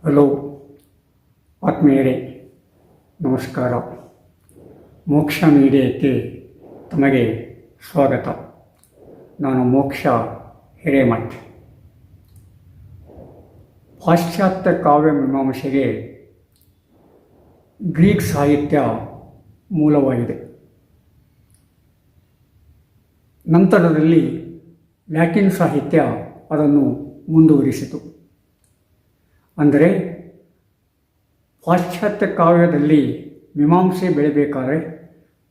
Hello ಆತ್ಮೀಯರೇ, ನಮಸ್ಕಾರ. ಮೋಕ್ಷ ಮೀಡಿಯಾಕ್ಕೆ ತಮಗೆ ಸ್ವಾಗತ. ನಾನು ಮೋಕ್ಷ ಹಿರೇಮಠ್. ಪಾಶ್ಚಾತ್ಯ ಕಾವ್ಯ ಮೀಮಾಂಸೆಗೆ ಗ್ರೀಕ್ ಸಾಹಿತ್ಯ ಮೂಲವಾಗಿದೆ. ನಂತರದಲ್ಲಿ ಲ್ಯಾಟಿನ್ ಸಾಹಿತ್ಯ ಅದನ್ನು ಮುಂದುವರಿಸಿತು. ಅಂದರೆ ಪಾಶ್ಚಾತ್ಯ ಕಾವ್ಯದಲ್ಲಿ ಮೀಮಾಂಸೆ ಬೆಳೆಬೇಕಾದ್ರೆ,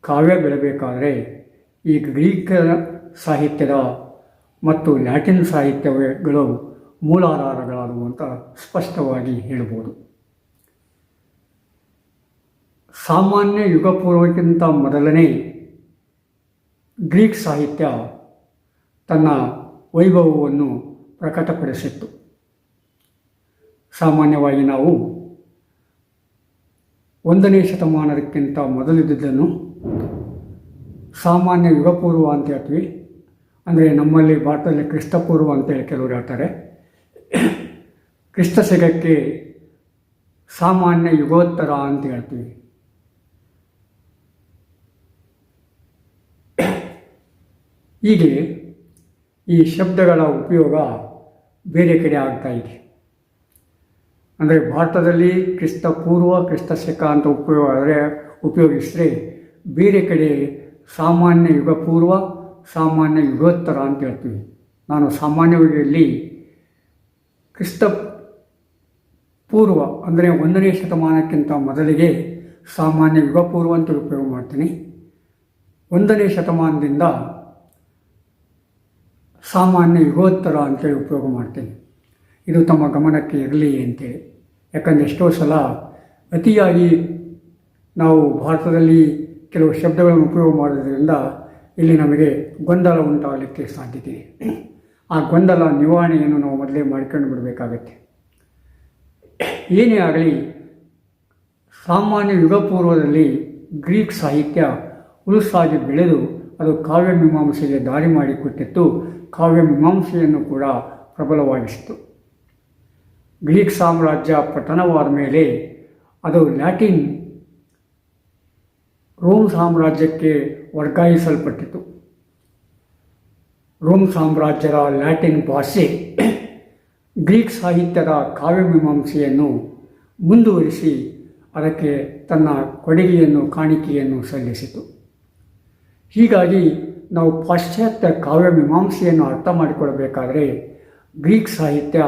ಕಾವ್ಯ ಬೆಳೆಬೇಕಾದರೆ ಈ ಗ್ರೀಕ್ ಸಾಹಿತ್ಯದ ಮತ್ತು ಲ್ಯಾಟಿನ್ ಸಾಹಿತ್ಯಗಳು ಮೂಲಾಧಾರಗಳಾದವು ಅಂತ ಸ್ಪಷ್ಟವಾಗಿ ಹೇಳ್ಬೋದು. ಸಾಮಾನ್ಯ ಯುಗಪೂರ್ವಕ್ಕಿಂತ ಮೊದಲನೇ ಗ್ರೀಕ್ ಸಾಹಿತ್ಯ ತನ್ನ ವೈಭವವನ್ನು ಪ್ರಕಟಪಡಿಸಿತ್ತು. ಸಾಮಾನ್ಯವಾಗಿ ನಾವು 1ನೇ ಶತಮಾನಕ್ಕಿಂತ ಮೊದಲಿದ್ದುದನ್ನು ಸಾಮಾನ್ಯ ಯುಗಪೂರ್ವ ಅಂತ ಹೇಳ್ತೀವಿ. ಅಂದರೆ ನಮ್ಮಲ್ಲಿ ಭಾರತದಲ್ಲಿ ಕ್ರಿಸ್ತಪೂರ್ವ ಅಂತೇಳಿ ಕೆಲವರು ಹೇಳ್ತಾರೆ. ಕ್ರಿಸ್ತ ಶಕಕ್ಕೆ ಸಾಮಾನ್ಯ ಯುಗೋತ್ತರ ಅಂತ ಹೇಳ್ತೀವಿ. ಹೀಗೆ ಈ ಶಬ್ದಗಳ ಉಪಯೋಗ ಬೇರೆ ಕಡೆ ಆಗ್ತಾ ಇದೆ. ಅಂದರೆ ಭಾರತದಲ್ಲಿ ಕ್ರಿಸ್ತಪೂರ್ವ ಕ್ರಿಸ್ತ ಶಕ ಅಂತ ಉಪಯೋಗಿಸಿದ್ರೆ ಬೇರೆ ಕಡೆ ಸಾಮಾನ್ಯ ಯುಗಪೂರ್ವ ಸಾಮಾನ್ಯ ಯುಗೋತ್ತರ ಅಂತ ಹೇಳ್ತೀವಿ. ನಾನು ಸಾಮಾನ್ಯವಾಗಿ ಕ್ರಿಸ್ತ ಪೂರ್ವ ಅಂದರೆ 1ನೇ ಶತಮಾನಕ್ಕಿಂತ ಮೊದಲಿಗೆ ಸಾಮಾನ್ಯ ಯುಗಪೂರ್ವ ಅಂತ ಉಪಯೋಗ ಮಾಡ್ತೀನಿ. 1ನೇ ಶತಮಾನದಿಂದ ಸಾಮಾನ್ಯ ಯುಗೋತ್ತರ ಅಂತೇಳಿ ಉಪಯೋಗ ಮಾಡ್ತೀನಿ. ಇದು ತಮ್ಮ ಗಮನಕ್ಕೆ ಇರಲಿ ಅಂತೇಳಿ. ಯಾಕಂದರೆ ಎಷ್ಟೋ ಸಲ ಅತಿಯಾಗಿ ನಾವು ಭಾರತದಲ್ಲಿ ಕೆಲವು ಶಬ್ದಗಳನ್ನು ಉಪಯೋಗ ಮಾಡೋದ್ರಿಂದ ಇಲ್ಲಿ ನಮಗೆ ಗೊಂದಲ ಉಂಟಾಗಲಿಕ್ಕೆ ಸಾಧ್ಯತೆ ಇದೆ. ಆ ಗೊಂದಲ ನಿವಾರಣೆಯನ್ನು ನಾವು ಮೊದಲೇ ಮಾಡ್ಕೊಂಡು ಬಿಡಬೇಕಾಗತ್ತೆ. ಏನೇ ಆಗಲಿ, ಸಾಮಾನ್ಯ ಯುಗಪೂರ್ವದಲ್ಲಿ ಗ್ರೀಕ್ ಸಾಹಿತ್ಯ ಉಳುಸಾಗಿ ಬೆಳೆದು ಅದು ಕಾವ್ಯ ಮೀಮಾಂಸೆಗೆ ದಾರಿ ಮಾಡಿಕೊಟ್ಟಿತ್ತು. ಕಾವ್ಯ ಮೀಮಾಂಸೆಯನ್ನು ಕೂಡ ಪ್ರಬಲವಾಗಿಸಿತು. ಗ್ರೀಕ್ ಸಾಮ್ರಾಜ್ಯ ಪತನವಾದ ಮೇಲೆ ಅದು ಲ್ಯಾಟಿನ್ ರೋಮ್ ಸಾಮ್ರಾಜ್ಯಕ್ಕೆ ವರ್ಗಾಯಿಸಲ್ಪಟ್ಟಿತು. ರೋಮ್ ಸಾಮ್ರಾಜ್ಯದ ಲ್ಯಾಟಿನ್ ಭಾಷೆ ಗ್ರೀಕ್ ಸಾಹಿತ್ಯದ ಕಾವ್ಯ ಮೀಮಾಂಸೆಯನ್ನು ಮುಂದುವರಿಸಿ ಅದಕ್ಕೆ ತನ್ನ ಕೊಡುಗೆಯನ್ನು ಕಾಣಿಕೆಯನ್ನು ಸಲ್ಲಿಸಿತು. ಹೀಗಾಗಿ ನಾವು ಪಾಶ್ಚಾತ್ಯ ಕಾವ್ಯ ಮೀಮಾಂಸೆಯನ್ನು ಅರ್ಥ ಮಾಡಿಕೊಳ್ಳಬೇಕಾದರೆ ಗ್ರೀಕ್ ಸಾಹಿತ್ಯ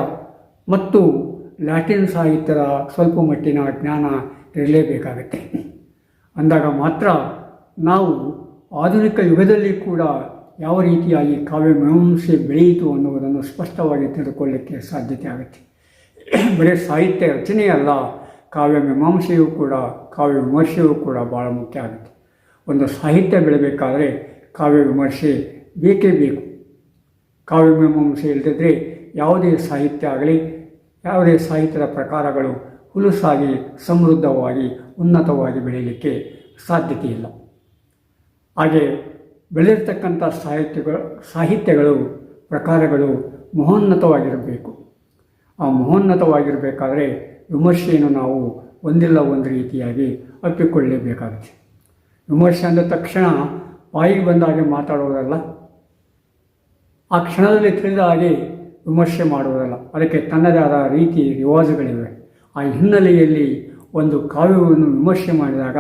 ಮತ್ತು ಲ್ಯಾಟಿನ್ ಸಾಹಿತ್ಯದ ಸ್ವಲ್ಪ ಮಟ್ಟಿನ ಜ್ಞಾನ ಇರಲೇಬೇಕಾಗತ್ತೆ. ಅಂದಾಗ ಮಾತ್ರ ನಾವು ಆಧುನಿಕ ಯುಗದಲ್ಲಿ ಕೂಡ ಯಾವ ರೀತಿಯಾಗಿ ಕಾವ್ಯ ಮೀಮಾಂಸೆ ಬೆಳೆಯಿತು ಅನ್ನುವುದನ್ನು ಸ್ಪಷ್ಟವಾಗಿ ತಿಳಿದುಕೊಳ್ಳಲಿಕ್ಕೆ ಸಾಧ್ಯತೆ ಆಗುತ್ತೆ. ಬರೀ ಸಾಹಿತ್ಯ ರಚನೆಯಲ್ಲ, ಕಾವ್ಯ ಮೀಮಾಂಸೆಯೂ ಕೂಡ, ಕಾವ್ಯ ವಿಮರ್ಶೆಯೂ ಕೂಡ ಭಾಳ ಮುಖ್ಯ ಆಗುತ್ತೆ. ಒಂದು ಸಾಹಿತ್ಯ ಬೆಳೆಬೇಕಾದರೆ ಕಾವ್ಯ ವಿಮರ್ಶೆ ಬೇಕೇ ಬೇಕು. ಕಾವ್ಯ ಮೀಮಾಂಸೆ ಇಲ್ಲದಿದ್ದರೆ ಯಾವುದೇ ಸಾಹಿತ್ಯ ಆಗಲಿ, ಯಾವುದೇ ಸಾಹಿತ್ಯದ ಪ್ರಕಾರಗಳು ಹುಲುಸಾಗಿ ಸಮೃದ್ಧವಾಗಿ ಉನ್ನತವಾಗಿ ಬೆಳೆಯಲಿಕ್ಕೆ ಸಾಧ್ಯತೆ ಇಲ್ಲ. ಹಾಗೆ ಬೆಳೆದಿರ್ತಕ್ಕಂಥ ಸಾಹಿತ್ಯಗಳು ಪ್ರಕಾರಗಳು ಮಹೋನ್ನತವಾಗಿರಬೇಕು. ಆ ಮಹೋನ್ನತವಾಗಿರಬೇಕಾದ್ರೆ ವಿಮರ್ಶೆಯನ್ನು ನಾವು ಒಂದಿಲ್ಲ ಒಂದು ರೀತಿಯಾಗಿ ಅಪ್ಪಿಕೊಳ್ಳಲೇಬೇಕಾಗುತ್ತೆ. ವಿಮರ್ಶೆ ಅಂದ ತಕ್ಷಣ ಬಾಯಿಗೆ ಬಂದ ಹಾಗೆ ಮಾತಾಡುವುದಲ್ಲ, ಆ ಕ್ಷಣದಲ್ಲಿ ತಿಳಿದ ಹಾಗೆ ವಿಮರ್ಶೆ ಮಾಡುವುದಲ್ಲ. ಅದಕ್ಕೆ ತನ್ನದೇ ಆದ ರೀತಿ ರಿವಾಜುಗಳಿವೆ. ಆ ಹಿನ್ನೆಲೆಯಲ್ಲಿ ಒಂದು ಕಾವ್ಯವನ್ನು ವಿಮರ್ಶೆ ಮಾಡಿದಾಗ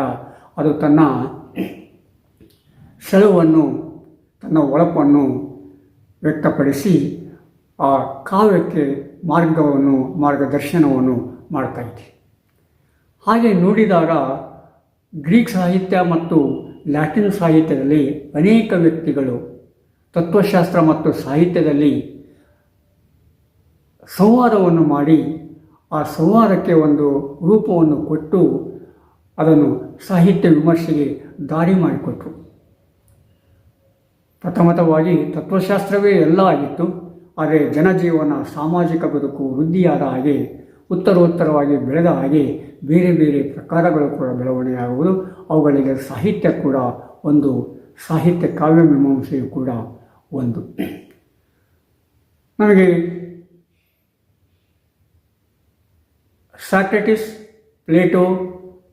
ಅದು ತನ್ನ ಸೆಳವನ್ನು, ತನ್ನ ಒಳಪನ್ನು ವ್ಯಕ್ತಪಡಿಸಿ ಆ ಕಾವ್ಯಕ್ಕೆ ಮಾರ್ಗದರ್ಶನವನ್ನು ಮಾಡ್ತಾ ಇದೆ. ಹಾಗೆ ನೋಡಿದಾಗ ಗ್ರೀಕ್ ಸಾಹಿತ್ಯ ಮತ್ತು ಲ್ಯಾಟಿನ್ ಸಾಹಿತ್ಯದಲ್ಲಿ ಅನೇಕ ವ್ಯಕ್ತಿಗಳು ತತ್ವಶಾಸ್ತ್ರ ಮತ್ತು ಸಾಹಿತ್ಯದಲ್ಲಿ ಸಂವಾದವನ್ನು ಮಾಡಿ ಆ ಸಂವಾದಕ್ಕೆ ಒಂದು ರೂಪವನ್ನು ಕೊಟ್ಟು ಅದನ್ನು ಸಾಹಿತ್ಯ ವಿಮರ್ಶೆಗೆ ದಾರಿ ಮಾಡಿಕೊಟ್ರು. ಪ್ರಥಮತವಾಗಿ ತತ್ವಶಾಸ್ತ್ರವೇ ಎಲ್ಲ ಆಗಿತ್ತು. ಆದರೆ ಜನಜೀವನ, ಸಾಮಾಜಿಕ ಬದುಕು ವೃದ್ಧಿಯಾದ ಹಾಗೆ, ಉತ್ತರೋತ್ತರವಾಗಿ ಬೆಳೆದ ಹಾಗೆ ಬೇರೆ ಬೇರೆ ಪ್ರಕಾರಗಳು ಕೂಡ ಬೆಳವಣಿಗೆಯಾಗುವುದು. ಅವುಗಳಿಗೆ ಸಾಹಿತ್ಯ ಕೂಡ ಒಂದು, ಸಾಹಿತ್ಯ ಕಾವ್ಯ ಮೀಮಾಂಸೆಯು ಕೂಡ ಒಂದು. ನಮಗೆ ಸಾಕ್ರೆಟಿಸ್, ಪ್ಲೇಟೋ,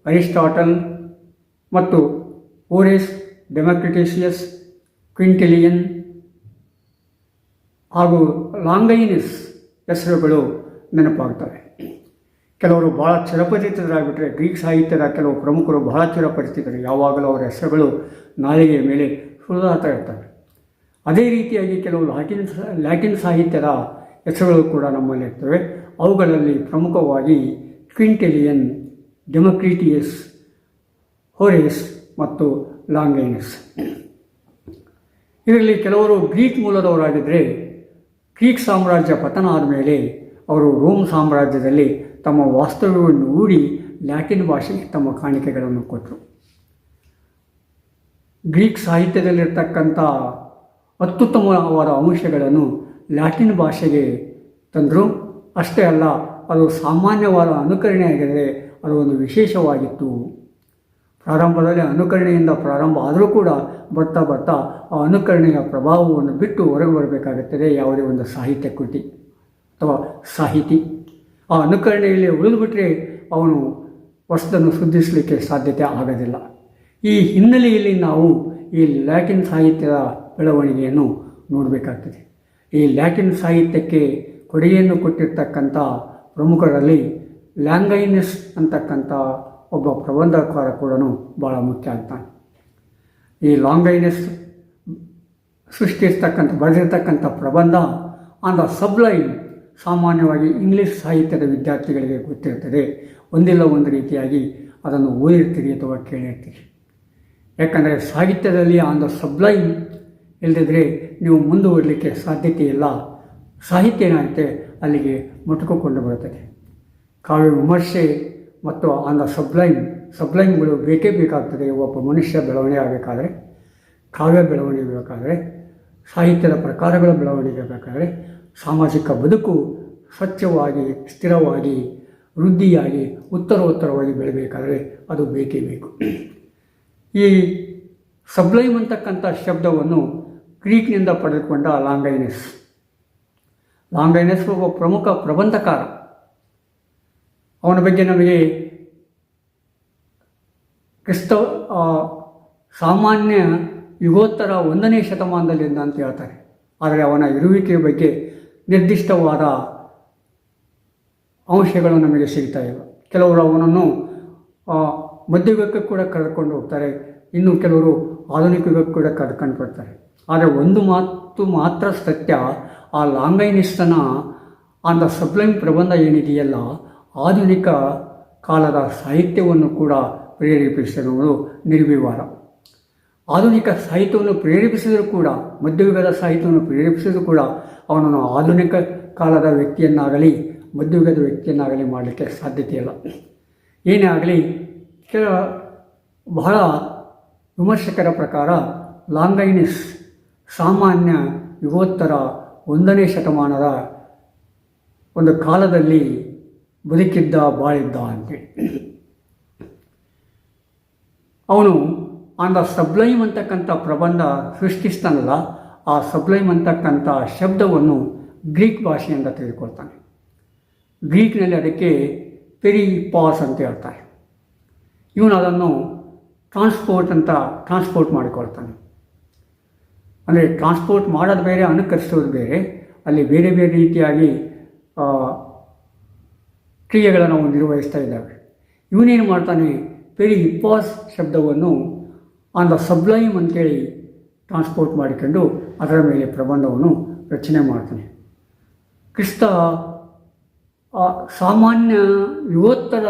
ಅರಿಸ್ಟಾಟಲ್ ಮತ್ತು ಓರೆಸ್, ಡೆಮೋಕ್ರಿಟೇಷಿಯಸ್, ಕ್ವಿಂಟಿಲಿಯನ್ ಹಾಗೂ ಲಾಂಗೈನಿಸ್ ಹೆಸರುಗಳು ನೆನಪಾಗ್ತವೆ. ಕೆಲವರು ಬಹಳ ಚಿರಪರಿಚಿತರಾಗಿಬಿಟ್ರೆ ಗ್ರೀಕ್ ಸಾಹಿತ್ಯದ ಕೆಲವು ಪ್ರಮುಖರು ಬಹಳ ಚಿರಪರಿಚಿತರು, ಯಾವಾಗಲೂ ಅವರ ಹೆಸರುಗಳು ನಾಲಿಗೆಯ ಮೇಲೆ ಸುಳಿದಾಡ್ತಾ ಇರ್ತವೆ. ಅದೇ ರೀತಿಯಾಗಿ ಕೆಲವು ಲ್ಯಾಟಿನ್ ಸಾಹಿತ್ಯದ ಹೆಸರುಗಳು ಕೂಡ ನಮ್ಮಲ್ಲಿ ಇರ್ತವೆ. ಅವುಗಳಲ್ಲಿ ಪ್ರಮುಖವಾಗಿ ಕ್ವಿಂಟಿಲಿಯನ್, ಡೆಮೋಕ್ರಿಟಿಯಸ್, ಹೋರೇಸ್ ಮತ್ತು ಲಾಂಗೈನಸ್. ಇದರಲ್ಲಿ ಕೆಲವರು ಗ್ರೀಕ್ ಮೂಲದವರಾಗಿದ್ದರೆ ಗ್ರೀಕ್ ಸಾಮ್ರಾಜ್ಯ ಪತನ ಆದಮೇಲೆ ಅವರು ರೋಮ್ ಸಾಮ್ರಾಜ್ಯದಲ್ಲಿ ತಮ್ಮ ವಾಸ್ತವ್ಯವನ್ನು ಹೂಡಿ ಲ್ಯಾಟಿನ್ ಭಾಷೆಗೆ ತಮ್ಮ ಕಾಣಿಕೆಗಳನ್ನು ಕೊಟ್ಟರು. ಗ್ರೀಕ್ ಸಾಹಿತ್ಯದಲ್ಲಿರ್ತಕ್ಕಂಥ ಅತ್ಯುತ್ತಮವಾದ ಅಂಶಗಳನ್ನು ಲ್ಯಾಟಿನ್ ಭಾಷೆಗೆ ತಂದರು. ಅಷ್ಟೇ ಅಲ್ಲ, ಅದು ಸಾಮಾನ್ಯವಾದ ಅನುಕರಣೆಯಾಗಿದ್ದರೆ ಅದು ಒಂದು ವಿಶೇಷವಾಗಿತ್ತು. ಪ್ರಾರಂಭದಲ್ಲಿ ಅನುಕರಣೆಯಿಂದ ಪ್ರಾರಂಭ ಆದರೂ ಕೂಡ ಬರ್ತಾ ಬರ್ತಾ ಆ ಅನುಕರಣೆಯ ಪ್ರಭಾವವನ್ನು ಬಿಟ್ಟು ಹೊರಗೆ ಬರಬೇಕಾಗುತ್ತದೆ ಯಾವುದೇ ಒಂದು ಸಾಹಿತ್ಯ ಕೃತಿ ಅಥವಾ ಸಾಹಿತಿ. ಆ ಅನುಕರಣೆಯಲ್ಲಿ ಉಳಿದುಬಿಟ್ರೆ ಅವನು ಹೊಸದನ್ನು ಸೃಷ್ಟಿಸಲಿಕ್ಕೆ ಸಾಧ್ಯತೆ ಆಗೋದಿಲ್ಲ. ಈ ಹಿನ್ನೆಲೆಯಲ್ಲಿ ನಾವು ಈ ಲ್ಯಾಟಿನ್ ಸಾಹಿತ್ಯದ ಬೆಳವಣಿಗೆಯನ್ನು ನೋಡಬೇಕಾಗ್ತದೆ. ಈ ಲ್ಯಾಟಿನ್ ಸಾಹಿತ್ಯಕ್ಕೆ ಕೊಡುಗೆಯನ್ನು ಕೊಟ್ಟಿರ್ತಕ್ಕಂಥ ಪ್ರಮುಖರಲ್ಲಿ ಲ್ಯಾಂಗೈನಸ್ ಅಂತಕ್ಕಂಥ ಒಬ್ಬ ಪ್ರಬಂಧಕಾರ ಕೂಡ ಭಾಳ ಮುಖ್ಯ ಆಗ್ತಾನೆ. ಈ ಲಾಂಗೈನಸ್ ಬರೆದಿರ್ತಕ್ಕಂಥ ಪ್ರಬಂಧ ಆನ್ ದ ಸಬ್ಲೈಮ್ ಸಾಮಾನ್ಯವಾಗಿ ಇಂಗ್ಲೀಷ್ ಸಾಹಿತ್ಯದ ವಿದ್ಯಾರ್ಥಿಗಳಿಗೆ ಗೊತ್ತಿರ್ತದೆ. ಒಂದಿಲ್ಲ ಒಂದು ರೀತಿಯಾಗಿ ಅದನ್ನು ಓದಿರ್ತೀರಿ ಅಥವಾ ಕೇಳಿರ್ತೀರಿ. ಯಾಕಂದರೆ ಸಾಹಿತ್ಯದಲ್ಲಿ ಆನ್ ದ ಸಬ್ಲೈಮ್ ಇಲ್ಲದಿದ್ದರೆ ನೀವು ಮುಂದುವರಲಿಕ್ಕೆ ಸಾಧ್ಯತೆ ಇಲ್ಲ. ಸಾಹಿತ್ಯ ಏನಾಗುತ್ತೆ ಅಲ್ಲಿಗೆ ಮುಟುಕಿಕೊಂಡು ಬರುತ್ತದೆ. ಕಾವ್ಯ ವಿಮರ್ಶೆ ಮತ್ತು ಆನ್ ದ ಸಬ್ಲೈಮ್ಗಳು ಬೇಕೇ ಬೇಕಾಗ್ತದೆ. ಒಬ್ಬ ಮನುಷ್ಯ ಬೆಳವಣಿಗೆ ಆಗಬೇಕಾದ್ರೆ, ಕಾವ್ಯ ಬೆಳವಣಿಗೆ ಬೇಕಾದರೆ, ಸಾಹಿತ್ಯದ ಪ್ರಕಾರಗಳ ಬೆಳವಣಿಗೆ ಬೇಕಾದರೆ, ಸಾಮಾಜಿಕ ಬದುಕು ಸ್ವಚ್ಛವಾಗಿ, ಸ್ಥಿರವಾಗಿ, ವೃದ್ಧಿಯಾಗಿ, ಉತ್ತರೋತ್ತರವಾಗಿ ಬೆಳಬೇಕಾದರೆ ಅದು ಬೇಕೇ ಬೇಕು. ಈ ಸಬ್ಲೈಮ್ ಅಂತಕ್ಕಂಥ ಶಬ್ದವನ್ನು ಗ್ರೀಕ್ನಿಂದ ಪಡೆದುಕೊಂಡ ಲಾಂಗೈನಸ್ ಒಬ್ಬ ಪ್ರಮುಖ ಪ್ರಬಂಧಕಾರ. ಅವನ ಬಗ್ಗೆ ನಮಗೆ ಸಾಮಾನ್ಯ ಯುಗೋತ್ತರ 1ನೇ ಶತಮಾನದಲ್ಲಿಂದ ಅಂತ ಹೇಳ್ತಾರೆ. ಆದರೆ ಅವನ ಇರುವಿಕೆಯ ಬಗ್ಗೆ ನಿರ್ದಿಷ್ಟವಾದ ಅಂಶಗಳು ನಮಗೆ ಸಿಗ್ತಾ ಇಲ್ಲ. ಕೆಲವರು ಅವನನ್ನು ಮಧ್ಯಯುಗಕ್ಕೆ ಕೂಡ ಕರೆದುಕೊಂಡು ಹೋಗ್ತಾರೆ, ಇನ್ನು ಕೆಲವರು ಆಧುನಿಕ ಯುಗಕ್ಕೆ ಕೂಡ ಕರ್ಕೊಂಡು ಬರ್ತಾರೆ. ಆದರೆ ಒಂದು ಮಾತು ಮಾತ್ರ ಸತ್ಯ, ಆ ಲಾಂಗೈನಿಸ್ನ ಆನ್ ದ ಸಬ್ಲೈಮ್ ಪ್ರಬಂಧ ಏನಿದೆಯಲ್ಲ, ಆಧುನಿಕ ಕಾಲದ ಸಾಹಿತ್ಯವನ್ನು ಕೂಡ ಪ್ರೇರೇಪಿಸಿರುವುದು ನಿರ್ವಿವಾದ. ಆಧುನಿಕ ಸಾಹಿತ್ಯವನ್ನು ಪ್ರೇರೇಪಿಸಿದರೂ ಕೂಡ, ಮಧ್ಯಯುಗದ ಸಾಹಿತ್ಯವನ್ನು ಪ್ರೇರೇಪಿಸಿದರೂ ಕೂಡ ಅವನನ್ನು ಆಧುನಿಕ ಕಾಲದ ವ್ಯಕ್ತಿಯನ್ನಾಗಲಿ ಮಧ್ಯಯುಗದ ವ್ಯಕ್ತಿಯನ್ನಾಗಲಿ ಮಾಡಲಿಕ್ಕೆ ಸಾಧ್ಯತೆ ಇಲ್ಲ. ಏನೇ ಆಗಲಿ, ಬಹಳ ವಿಮರ್ಶಕರ ಪ್ರಕಾರ ಲಾಂಗೈನಿಸ್ ಸಾಮಾನ್ಯ ಯುಗೋತ್ತರ 1ನೇ ಶತಮಾನದ ಒಂದು ಕಾಲದಲ್ಲಿ ಬಾಳಿದ್ದ ಅಂತೇಳಿ. ಅವನು ಆನ್ ದ ಸಬ್ಲೈಮ್ ಅಂತಕ್ಕಂಥ ಪ್ರಬಂಧ ಸೃಷ್ಟಿಸ್ತಾನಲ್ಲ, ಆ ಸಬ್ಲೈಮ್ ಅಂತಕ್ಕಂಥ ಶಬ್ದವನ್ನು ಗ್ರೀಕ್ ಭಾಷೆಯಿಂದ ತೆಗೆದುಕೊಳ್ತಾನೆ. ಗ್ರೀಕ್ನಲ್ಲಿ ಅದಕ್ಕೆ ಪೆರಿಪಾಸ್ ಅಂತ ಹೇಳ್ತಾರೆ. ಇವನು ಅದನ್ನು ಟ್ರಾನ್ಸ್ಪೋರ್ಟ್ ಮಾಡಿಕೊಳ್ತಾನೆ. ಅಂದರೆ ಟ್ರಾನ್ಸ್ಪೋರ್ಟ್ ಮಾಡೋದು ಬೇರೆ, ಅನುಕರಿಸೋದು ಬೇರೆ. ಅಲ್ಲಿ ಬೇರೆ ಬೇರೆ ರೀತಿಯಾಗಿ ಕ್ರಿಯೆಗಳನ್ನು ನಾವು ನಿರ್ವಹಿಸ್ತಾ ಇದ್ದಾವೆ. ಇವನೇನು ಮಾಡ್ತಾನೆ, ಪೆರಿಪಾಸ್ ಶಬ್ದವನ್ನು ಆನ್ ದ ಸಬ್ಲೈಮ್ ಅಂತೇಳಿ ಟ್ರಾನ್ಸ್ಪೋರ್ಟ್ ಮಾಡಿಕೊಂಡು ಅದರ ಮೇಲೆ ಪ್ರಬಂಧವನ್ನು ರಚನೆ ಮಾಡ್ತಾನೆ. ಕ್ರಿಸ್ತ ಸಾಮಾನ್ಯ ಯುಗೋತ್ತರ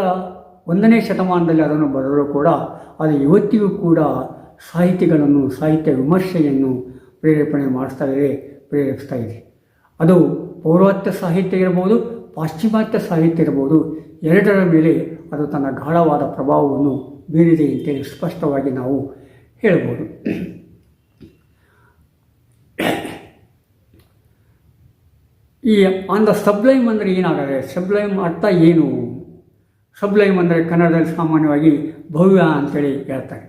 1ನೇ ಶತಮಾನದಲ್ಲಿ ಅದನ್ನು ಬರೆದರೂ ಕೂಡ ಅದು ಇವತ್ತಿಗೂ ಕೂಡ ಸಾಹಿತ್ಯ ವಿಮರ್ಶೆಯನ್ನು ಪ್ರೇರೇಪಿಸ್ತಾ ಇದೆ. ಅದು ಪೌರಾತ್ಯ ಸಾಹಿತ್ಯ ಇರಬಹುದು, ಪಾಶ್ಚಿಮಾತ್ಯ ಸಾಹಿತ್ಯ ಇರಬಹುದು, ಎರಡರ ಮೇಲೆ ಅದು ತನ್ನ ಗಾಢವಾದ ಪ್ರಭಾವವನ್ನು ಬೀರಿದೆ ಅಂತೇಳಿ ಸ್ಪಷ್ಟವಾಗಿ ನಾವು ಹೇಳ್ಬೋದು. ಈ ಆನ್ ದ ಸಬ್ಲೈಮ್ ಅಂದರೆ ಏನಾಗಿದೆ, ಸಬ್ಲೈಮ್ ಅರ್ಥ ಏನು? ಸಬ್ಲೈಮ್ ಅಂದರೆ ಕನ್ನಡದಲ್ಲಿ ಸಾಮಾನ್ಯವಾಗಿ ಭವ್ಯ ಅಂತೇಳಿ ಹೇಳ್ತಾರೆ,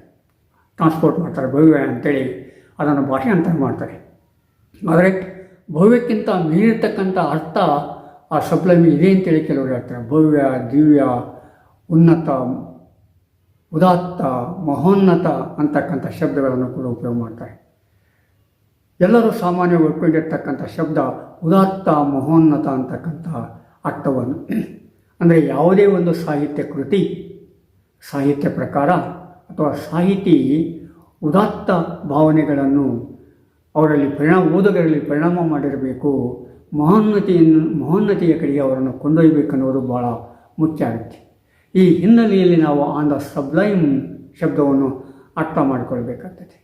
ಟ್ರಾನ್ಸ್ಪೋರ್ಟ್ ಮಾಡ್ತಾರೆ, ಭವ್ಯ ಅಂತೇಳಿ ಅದನ್ನು ಭಾಷಾಂತರ ಮಾಡ್ತಾರೆ. ಆದರೆ ಭವ್ಯಕ್ಕಿಂತ ಮೀರಿರ್ತಕ್ಕಂಥ ಅರ್ಥ ಆ ಸಬ್ಲೈಮ್ ಇದೆ ಅಂತೇಳಿ ಕೆಲವರು ಹೇಳ್ತಾರೆ. ಭವ್ಯ, ದಿವ್ಯ, ಉನ್ನತ, ಉದಾತ್ತ, ಮಹೋನ್ನತ ಅಂತಕ್ಕಂಥ ಶಬ್ದಗಳನ್ನು ಕೂಡ ಉಪಯೋಗ ಮಾಡ್ತಾರೆ. ಎಲ್ಲರೂ ಸಾಮಾನ್ಯವಾಗಿ ಒಪ್ಕೊಂಡಿರ್ತಕ್ಕಂಥ ಶಬ್ದ ಉದಾತ್ತ, ಮಹೋನ್ನತ ಅಂತಕ್ಕಂಥ ಅರ್ಥವನ್ನು. ಅಂದರೆ ಯಾವುದೇ ಒಂದು ಸಾಹಿತ್ಯ ಕೃತಿ, ಸಾಹಿತ್ಯ ಪ್ರಕಾರ ಅಥವಾ ಸಾಹಿತಿ ಉದಾತ್ತ ಭಾವನೆಗಳನ್ನು ಅವರಲ್ಲಿ ಓದುಗರಲ್ಲಿ ಪರಿಣಾಮ ಮಾಡಿರಬೇಕು, ಮಹೋನ್ನತೆಯ ಕಡೆಗೆ ಅವರನ್ನು ಕೊಂಡೊಯ್ಯಬೇಕನ್ನೋದು ಭಾಳ ಮುಖ್ಯ ಆಗುತ್ತೆ. ಈ ಹಿನ್ನೆಲೆಯಲ್ಲಿ ನಾವು ಆನ್ ದ ಸಬ್ಲೈಮ್ ಶಬ್ದವನ್ನು ಅರ್ಥ ಮಾಡಿಕೊಳ್ಬೇಕಾಗ್ತದೆ.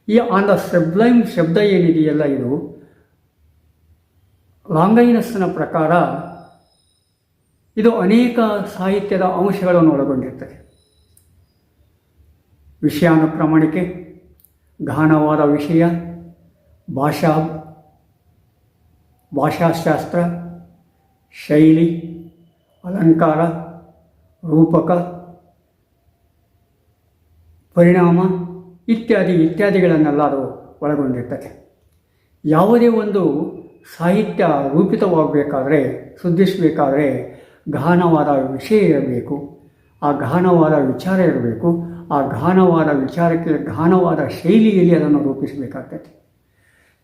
ಈ ಆನ್ ದ ಸಬ್ಲೈಮ್ ಶಬ್ದ ಏನಿದೆಯಲ್ಲ, ಇದು ಲಾಂಗೈನಸ್ನ ಪ್ರಕಾರ ಇದು ಅನೇಕ ಸಾಹಿತ್ಯದ ಅಂಶಗಳನ್ನು ಒಳಗೊಂಡಿರ್ತದೆ. ವಿಷಯಾನುಕ್ರಮಣಿಕೆ, ಗಹನವಾದ ವಿಷಯ, ಭಾಷಾಶಾಸ್ತ್ರ, ಶೈಲಿ, ಅಲಂಕಾರ, ರೂಪಕ, ಪರಿಣಾಮ ಇತ್ಯಾದಿಗಳನ್ನೆಲ್ಲ ಅದು ಒಳಗೊಂಡಿರ್ತದೆ. ಯಾವುದೇ ಒಂದು ಸಾಹಿತ್ಯ ರೂಪಿತವಾಗಬೇಕಾದ್ರೆ, ಶುದ್ಧಿಸಬೇಕಾದ್ರೆ ಗಹನವಾದ ವಿಷಯ ಇರಬೇಕು, ಆ ಗಹನವಾದ ವಿಚಾರ ಇರಬೇಕು. ಆ ಗಹನವಾದ ವಿಚಾರಕ್ಕೆ ಗಹನವಾದ ಶೈಲಿಯಲ್ಲಿ ಅದನ್ನು ರೂಪಿಸಬೇಕಾಗ್ತದೆ.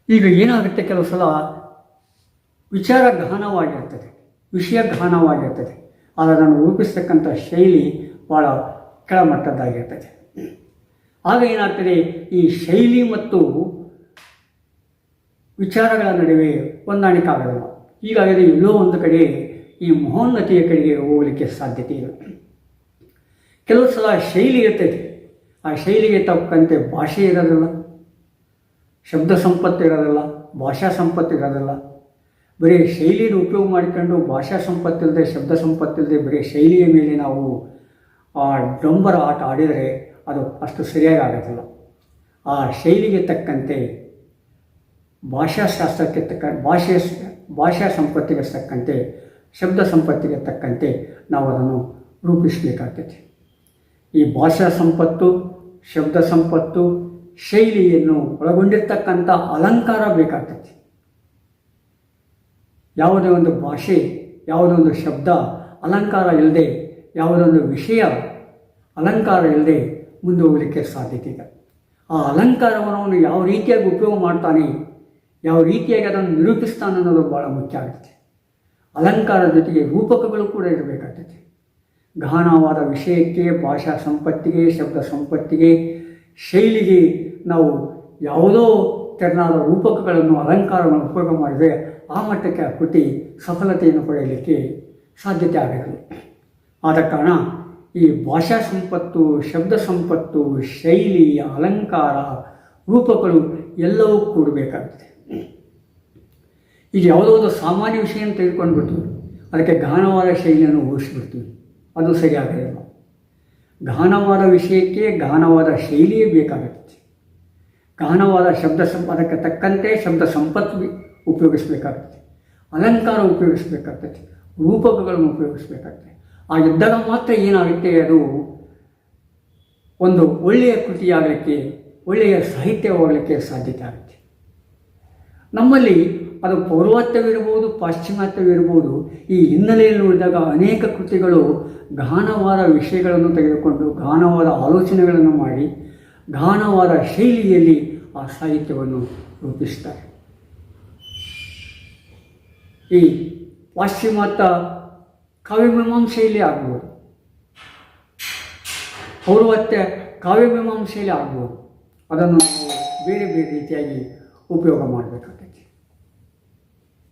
ಈಗ ಏನಾಗುತ್ತೆ, ಕೆಲವು ಸಲ ವಿಚಾರ ಗಹನವಾಗಿರ್ತದೆ, ವಿಷಯ ಗಹನವಾಗಿರ್ತದೆ, ಆದರೆ ಅದನ್ನು ರೂಪಿಸ್ತಕ್ಕಂಥ ಶೈಲಿ ಭಾಳ ಕೆಳಮಟ್ಟದ್ದಾಗಿರ್ತದೆ. ಆಗ ಏನಾಗ್ತದೆ, ಈ ಶೈಲಿ ಮತ್ತು ವಿಚಾರಗಳ ನಡುವೆ ಹೊಂದಾಣಿಕೆ ಆಗೋಲ್ಲ. ಹೀಗಾಗಿ ಎಲ್ಲೋ ಒಂದು ಕಡೆ ಈ ಮಹೋನ್ನತೆಯ ಕಡೆಗೆ ಹೋಗಲಿಕ್ಕೆ ಸಾಧ್ಯತೆ ಇದೆ. ಕೆಲವು ಸಲ ಶೈಲಿ ಇರ್ತೈತೆ, ಆ ಶೈಲಿಗೆ ತಕ್ಕಂತೆ ಭಾಷೆ ಇರೋದಿಲ್ಲ, ಶಬ್ದ ಸಂಪತ್ತು ಇರೋದಿಲ್ಲ, ಭಾಷಾ ಸಂಪತ್ತು ಇರೋದಿಲ್ಲ. ಬರೀ ಶೈಲಿಯನ್ನು ಉಪಯೋಗ ಮಾಡಿಕೊಂಡು ಭಾಷಾ ಸಂಪತ್ತಿಲ್ಲದೆ, ಶಬ್ದ ಸಂಪತ್ತಿಲ್ಲದೆ ಬರೀ ಶೈಲಿಯ ಮೇಲೆ ನಾವು ಆ ಡೊಂಬರ ಆಟ ಆಡಿದರೆ ಅದು ಅಷ್ಟು ಸರಿಯಾಗಿ ಆಗೋದಿಲ್ಲ. ಆ ಶೈಲಿಗೆ ತಕ್ಕಂತೆ, ಭಾಷಾಶಾಸ್ತ್ರಕ್ಕೆ ಭಾಷಾ ಸಂಪತ್ತಿಗೆ ತಕ್ಕಂತೆ, ಶಬ್ದ ಸಂಪತ್ತಿಗೆ ತಕ್ಕಂತೆ ನಾವು ಅದನ್ನು ರೂಪಿಸಬೇಕಾಗ್ತದೆ. ಈ ಭಾಷಾ ಸಂಪತ್ತು, ಶಬ್ದ ಸಂಪತ್ತು, ಶೈಲಿಯನ್ನು ಒಳಗೊಂಡಿರ್ತಕ್ಕಂಥ ಅಲಂಕಾರ ಬೇಕಾಗ್ತದೆ. ಯಾವುದೇ ಒಂದು ಭಾಷೆ, ಯಾವುದೇ ಒಂದು ಶಬ್ದ ಅಲಂಕಾರ ಇಲ್ಲದೆ, ಯಾವುದೊಂದು ವಿಷಯ ಅಲಂಕಾರ ಇಲ್ಲದೆ ಮುಂದೆ ಹೋಗಲಿಕ್ಕೆ ಸಾಧ್ಯತೆ ಇದೆ. ಆ ಅಲಂಕಾರವನ್ನು ಅವನು ಯಾವ ರೀತಿಯಾಗಿ ಉಪಯೋಗ ಮಾಡ್ತಾನೆ, ಯಾವ ರೀತಿಯಾಗಿ ಅದನ್ನು ನಿರೂಪಿಸ್ತಾನೆ ಅನ್ನೋದು ಭಾಳ ಮುಖ್ಯ ಆಗುತ್ತೆ. ಅಲಂಕಾರದ ಜೊತೆಗೆ ರೂಪಕಗಳು ಕೂಡ ಇರಬೇಕಾಗ್ತದೆ. ಗಹನವಾದ ವಿಷಯಕ್ಕೆ, ಭಾಷಾ ಸಂಪತ್ತಿಗೆ, ಶಬ್ದ ಸಂಪತ್ತಿಗೆ, ಶೈಲಿಗೆ ನಾವು ಯಾವುದೋ ತೆರನಾದ ರೂಪಕಗಳನ್ನು, ಅಲಂಕಾರವನ್ನು ಉಪಯೋಗ ಮಾಡಿದರೆ ಆ ಮಟ್ಟಕ್ಕೆ ಆ ಕೃತಿ ಸಫಲತೆಯನ್ನು ಪಡೆಯಲಿಕ್ಕೆ ಸಾಧ್ಯತೆ ಆಗಬೇಕು. ಆದ ಕಾರಣ ಈ ಭಾಷಾ ಸಂಪತ್ತು, ಶಬ್ದ ಸಂಪತ್ತು, ಶೈಲಿ, ಅಲಂಕಾರ, ರೂಪಗಳು ಎಲ್ಲವೂ ಕೂಡಬೇಕಾಗ್ತದೆ. ಈಗ ಯಾವುದೋ ಒಂದು ಸಾಮಾನ್ಯ ವಿಷಯವನ್ನು ತೆಗೆದುಕೊಂಡು ಬಿಡ್ತೀವಿ, ಅದಕ್ಕೆ ಗಹನವಾದ ಶೈಲಿಯನ್ನು ಊಹಿಸಿಬಿಡ್ತೀವಿ, ಅದು ಸರಿಯಾಗಲಿಲ್ಲ. ಗಹನವಾದ ವಿಷಯಕ್ಕೆ ಗಹನವಾದ ಶೈಲಿಯೇ ಬೇಕಾಗುತ್ತೆ. ಗಹನವಾದ ಅದಕ್ಕೆ ತಕ್ಕಂತೆ ಶಬ್ದ ಸಂಪತ್ತು ಉಪಯೋಗಿಸಬೇಕಾಗ್ತದೆ, ಅಲಂಕಾರ ಉಪಯೋಗಿಸಬೇಕಾಗ್ತದೆ, ರೂಪಕಗಳನ್ನು ಉಪಯೋಗಿಸಬೇಕಾಗ್ತದೆ. ಆಗಿದ್ದಾಗ ಮಾತ್ರ ಏನಾಗುತ್ತೆ, ಅದು ಒಂದು ಒಳ್ಳೆಯ ಕೃತಿಯಾಗಲಿಕ್ಕೆ, ಒಳ್ಳೆಯ ಸಾಹಿತ್ಯವಾಗಲಿಕ್ಕೆ ಸಾಧ್ಯತೆ ಆಗುತ್ತೆ. ನಮ್ಮಲ್ಲಿ ಅದು ಪೌರ್ವಾತ್ಯವಿರ್ಬೋದು, ಪಾಶ್ಚಿಮಾತ್ಯವಿರ್ಬೋದು, ಈ ಹಿನ್ನೆಲೆಯಲ್ಲಿ ನೋಡಿದಾಗ ಅನೇಕ ಕೃತಿಗಳು ಗಹನವಾದ ವಿಷಯಗಳನ್ನು ತೆಗೆದುಕೊಂಡು, ಗಹನವಾದ ಆಲೋಚನೆಗಳನ್ನು ಮಾಡಿ, ಗಹನವಾದ ಶೈಲಿಯಲ್ಲಿ ಆ ಸಾಹಿತ್ಯವನ್ನು ರೂಪಿಸ್ತಾರೆ. ಈ ಪಾಶ್ಚಿಮಾತ್ಯ ಕಾವ್ಯಮೀಮಾಂಸೆಯಲ್ಲಿ ಆಗ್ಬೋದು, ಪೌರ್ವಾತ್ಯ ಕಾವ್ಯಮೀಮಾಂಸೆಯಲ್ಲಿ ಆಗ್ಬೋದು. ಅದನ್ನು ನಾವು ಬೇರೆ ಬೇರೆ ರೀತಿಯಾಗಿ ಉಪಯೋಗ ಮಾಡಬೇಕಾಗ್ತದೆ.